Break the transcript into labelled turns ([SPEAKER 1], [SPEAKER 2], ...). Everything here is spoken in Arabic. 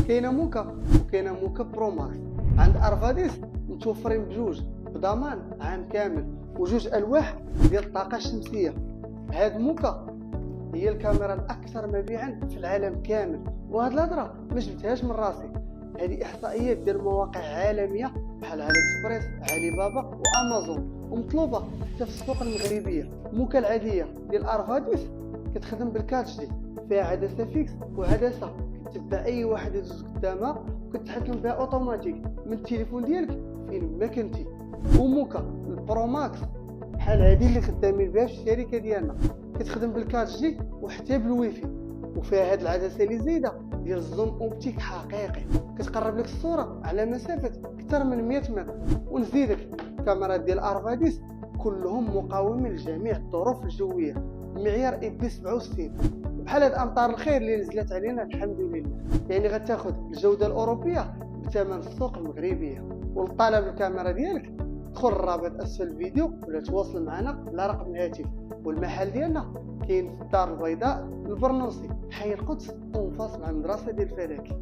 [SPEAKER 1] كاينه موكا وكاينه موكا برو ماكس. عند ارفاديس متوفرين بجوج بضمان عام كامل وجوج الواح ديال الطاقه الشمسيه. هاد موكا هي الكاميرا الاكثر مبيعا في العالم كامل، وهاد الهضره ما جبتهاش من راسي، هذه احصائيات ديال مواقع عالميه بحال علي اكسبريس، علي بابا وامازون، ومطلوبه حتى في السوق المغربيه. موكا العاديه ديال ارفاديس كتخدم بالكاتش دي، فيها عدسه فيكس وعدسه كتبع اي واحد يدوز قدامها وكتحكم بها اوتوماتيك من التليفون ديالك فين ما كنتي. وموكا البرو ماكس بحال هذه اللي خدامين بها في الشركه ديالنا، كتخدم بالكاتش دي وحتى بالويفي، وفيها هاد العدسه اللي زايده ديال الزوم اوبتيك حقيقي، كتقرب لك الصوره على مسافه اكثر من 100 متر. ونزيدك الكاميرات ديال ارفاديس كلهم مقاومين لجميع الظروف الجويه، معيار اي بي 67 بحال هاد امطار الخير اللي نزلت علينا الحمد لله. يعني غتاخذ الجوده الاوروبيه بثمن السوق المغربيه. ولطلب الكاميرا ديالك دخل الرابط اسفل الفيديو ولا تواصل معنا على رقم الهاتف. والمحل ديالنا كاين في الدار البيضاء البرنوسي، حي القدس، اون فاس مع المدرسه ديال الفلكي.